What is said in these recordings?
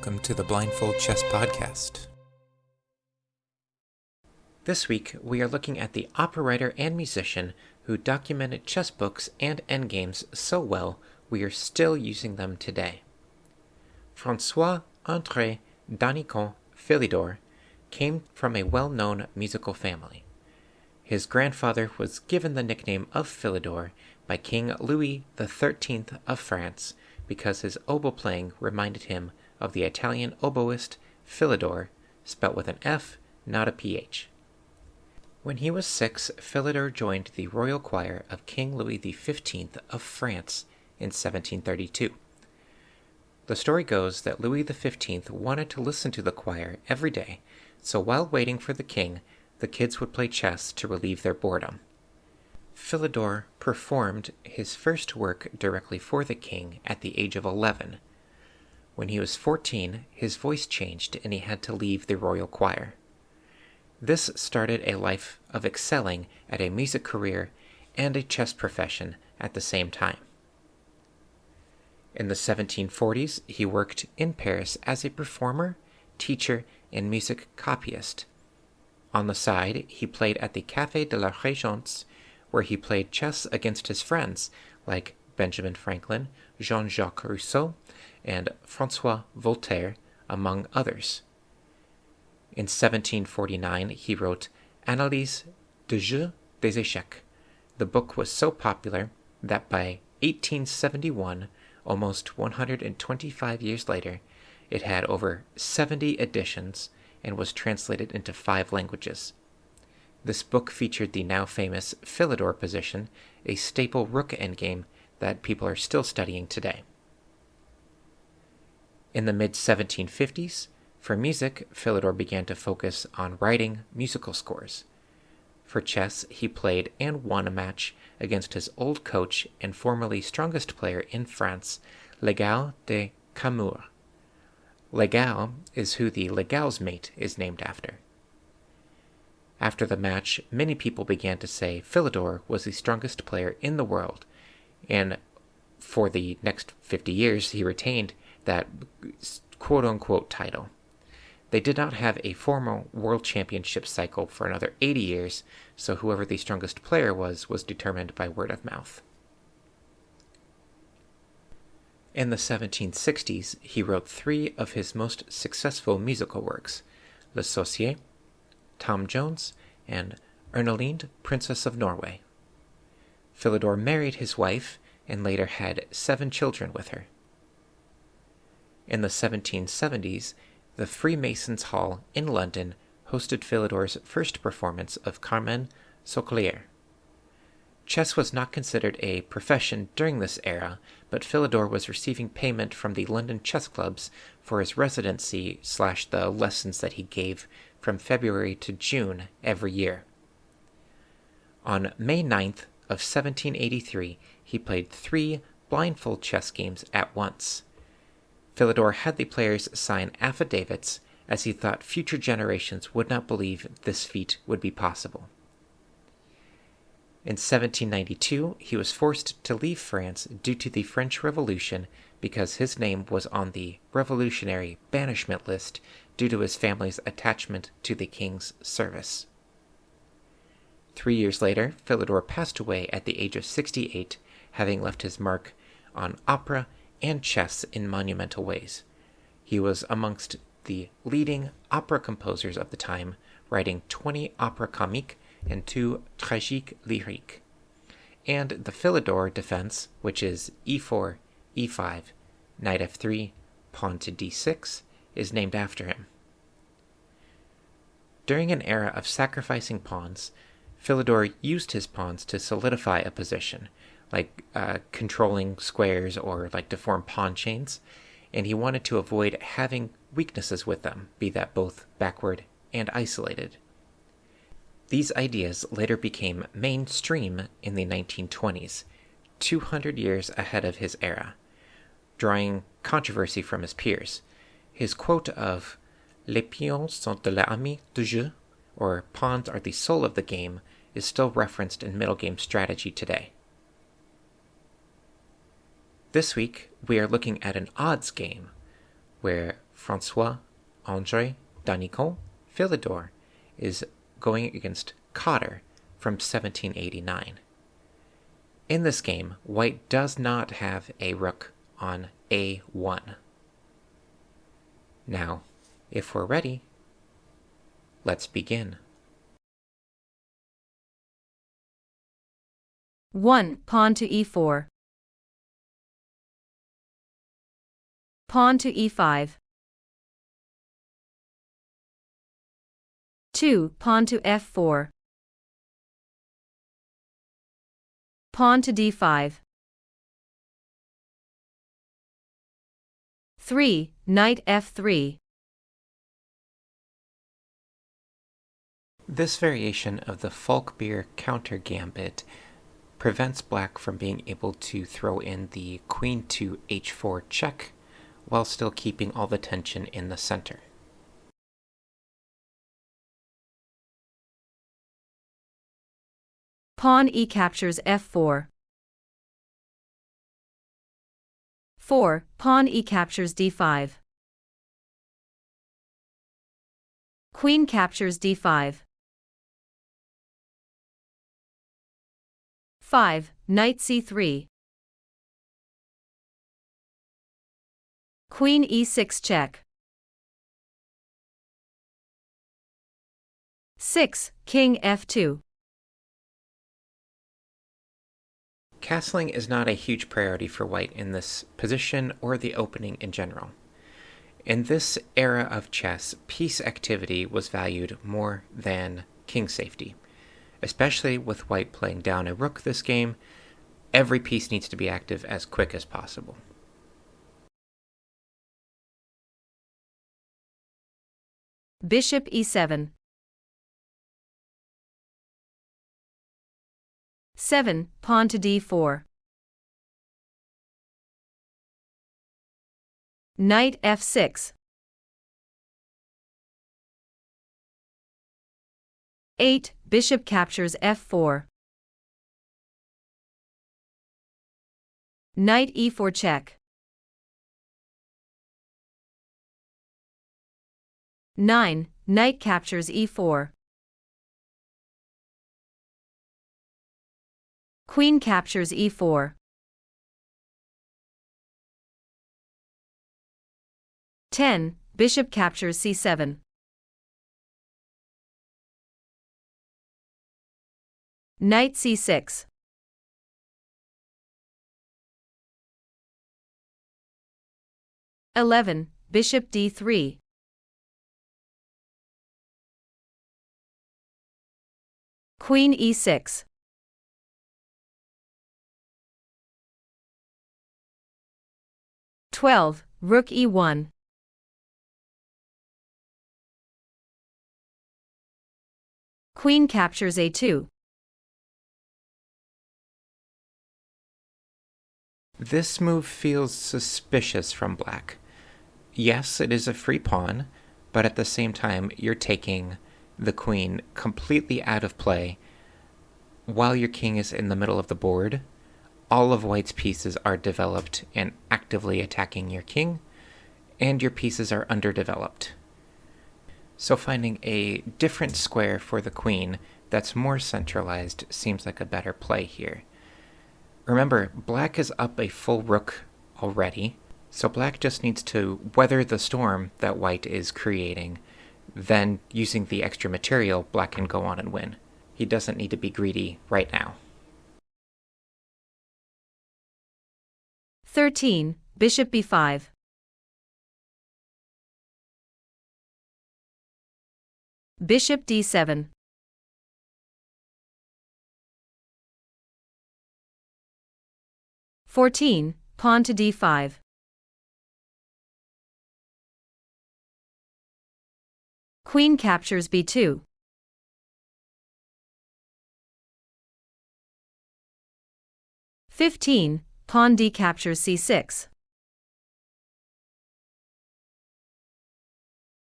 welcome to the Blindfold Chess Podcast. This week, we are looking at the opera writer and musician who documented chess books and endgames so well we are still using them today. Francois-Andre Danican Philidor came from a well-known musical family. His grandfather was given the nickname of Filidor by King Louis XIII of France because his oboe playing reminded him of the Italian oboist Filidor, spelt with an F, not a PH. When he was 6, Philidor joined the royal choir of King Louis XV of France in 1732. The story goes that Louis XV wanted to listen to the choir every day, so while waiting for the king, the kids would play chess to relieve their boredom. Philidor performed his first work directly for the king at the age of 11. When he was 14, his voice changed and he had to leave the royal choir. This started a life of excelling at a music career and a chess profession at the same time. In the 1740s, he worked in Paris as a performer, teacher, and music copyist. On the side, he played at the Café de la Régence, where he played chess against his friends like Benjamin Franklin, Jean-Jacques Rousseau, and François Voltaire, among others. In 1749, he wrote Analyse de jeu des échecs. The book was so popular that by 1871, almost 125 years later, it had over 70 editions and was translated into 5 languages. This book featured the now famous Philidor position, a staple rook endgame that people are still studying today. In the mid-1750s, for music, Philidor began to focus on writing musical scores. For chess, he played and won a match against his old coach and formerly strongest player in France, Legal de Camur. Legal is who the Legal's mate is named after. After the match, many people began to say Philidor was the strongest player in the world, and for the next 50 years he retained that quote-unquote title. They did not have a formal world championship cycle for another 80 years, so whoever the strongest player was determined by word of mouth. In the 1760s, he wrote 3 of his most successful musical works, Le Saucier, Tom Jones, and Ernelinde, Princess of Norway. Philidor married his wife and later had 7 children with her. In the 1770s, the Freemasons' Hall in London hosted Philidor's first performance of Carmen Sauclier. Chess was not considered a profession during this era, but Philidor was receiving payment from the London chess clubs for his residency / the lessons that he gave from February to June every year. On May 9th of 1783, he played 3 blindfold chess games at once. Philidor had the players sign affidavits as he thought future generations would not believe this feat would be possible. In 1792, he was forced to leave France due to the French Revolution because his name was on the revolutionary banishment list due to his family's attachment to the king's service. 3 years later, Philidor passed away at the age of 68, having left his mark on opera and chess in monumental ways. He was amongst the leading opera composers of the time, writing 20 opera comiques and 2 tragiques lyriques. And the Philidor defense, which is e4, e5, knight f3, pawn to d6, is named after him. During an era of sacrificing pawns, Philidor used his pawns to solidify a position, like controlling squares or like to form pawn chains, and he wanted to avoid having weaknesses with them, be that both backward and isolated. These ideas later became mainstream in the 1920s, 200 years ahead of his era, drawing controversy from his peers. His quote of "Les pions sont de l'ami du jeu," or pawns are the soul of the game, is still referenced in middle game strategy today. This week, we are looking at an odds game, where Francois-Andre Danican, Philidor, is going against Cotter from 1789. In this game, white does not have a rook on A1. Now, if we're ready, let's begin. 1. Pawn to E4. Pawn to E5. 2. Pawn to F4. Pawn to D5. 3. Knight F3. This variation of the Falkbeer counter gambit prevents black from being able to throw in the queen to H4 check while still keeping all the tension in the center. Pawn E captures F4. 4. Pawn E captures D5. Queen captures D5. 5. Knight C3. Queen E6 check. 6. King F2. Castling is not a huge priority for white in this position or the opening in general. In this era of chess, piece activity was valued more than king safety. Especially with white playing down a rook this game, every piece needs to be active as quick as possible. Bishop E7. 7. Pawn to D4. Knight F6. 8. Bishop captures F4. Knight E4 check. 9. Knight captures E4. Queen captures E4. 10. Bishop captures C7. Knight C6. 11. Bishop D3. Queen E6. 12. Rook E1. Queen captures A2. This move feels suspicious from black. Yes, it is a free pawn, but at the same time, you're taking the queen completely out of play while your king is in the middle of the board. All of white's pieces are developed and actively attacking your king, and your pieces are underdeveloped. So finding a different square for the queen that's more centralized seems like a better play here. Remember, black is up a full rook already, so black just needs to weather the storm that white is creating. Then, using the extra material, black can go on and win. He doesn't need to be greedy right now. 13. Bishop B5. Bishop D7. 14. Pawn to D5. Queen captures B2. 15. Pawn D captures C6.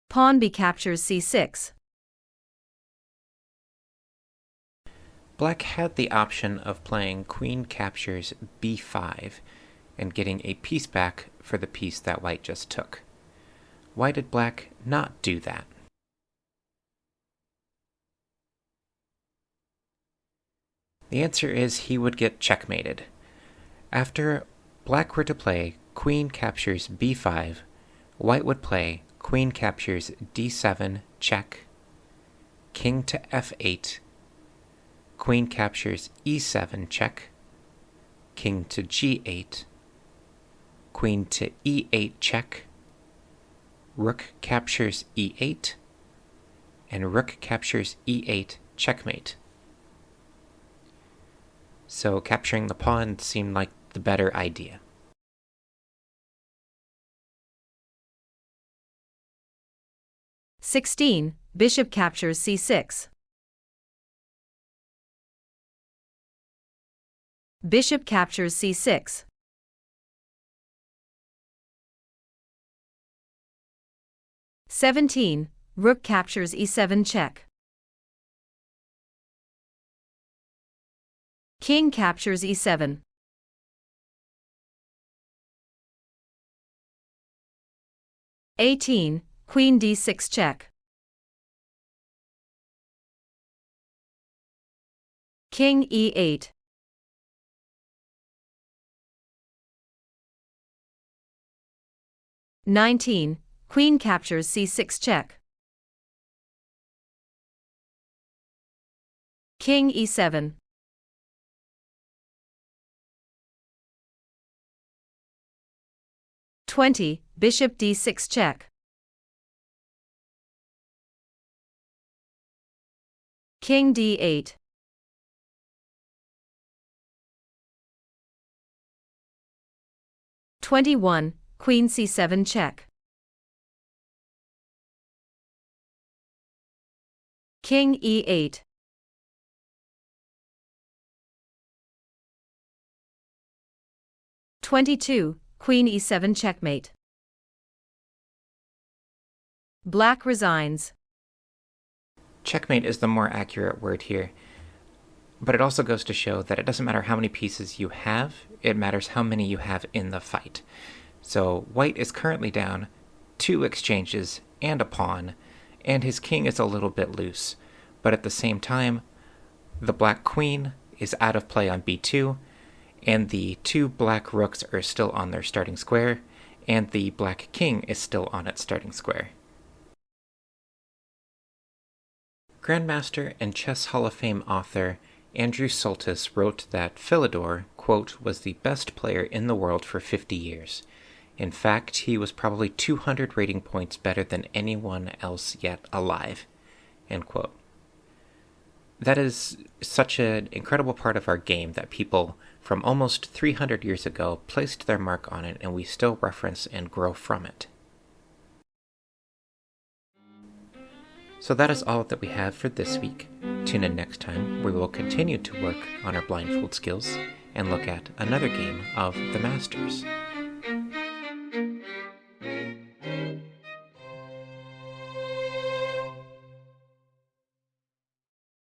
Pawn B captures C6. Black had the option of playing queen captures b5 and getting a piece back for the piece that white just took. why did black not do that? The answer is he would get checkmated. After black were to play queen captures b5, white would play queen captures d7 check, king to f8, queen captures e7 check, king to g8, queen to e8 check, rook captures e8, and rook captures e8 checkmate. So capturing the pawn seemed like the better idea. (16) Bishop captures c6. Bishop captures c6. (17) Rook captures e7 check. King captures e7. (18) Queen d6 check. King e8. (19) Queen captures c6 check. King e7. (20) Bishop d6 check. King d8. (21) Queen c7 check. King e8. (22) Queen e7 checkmate. Black resigns. Checkmate is the more accurate word here, but it also goes to show that it doesn't matter how many pieces you have, it matters how many you have in the fight. So white is currently down 2 exchanges and a pawn, and his king is a little bit loose, but at the same time, the black queen is out of play on b2, and the 2 black rooks are still on their starting square, and the black king is still on its starting square. Grandmaster and Chess Hall of Fame author Andrew Soltis wrote that Philidor, quote, was the best player in the world for 50 years. In fact, he was probably 200 rating points better than anyone else yet alive, end quote. That is such an incredible part of our game that people from almost 300 years ago placed their mark on it, and we still reference and grow from it. So that is all that we have for this week. Tune in next time, where we will continue to work on our blindfold skills and look at another game of the Masters.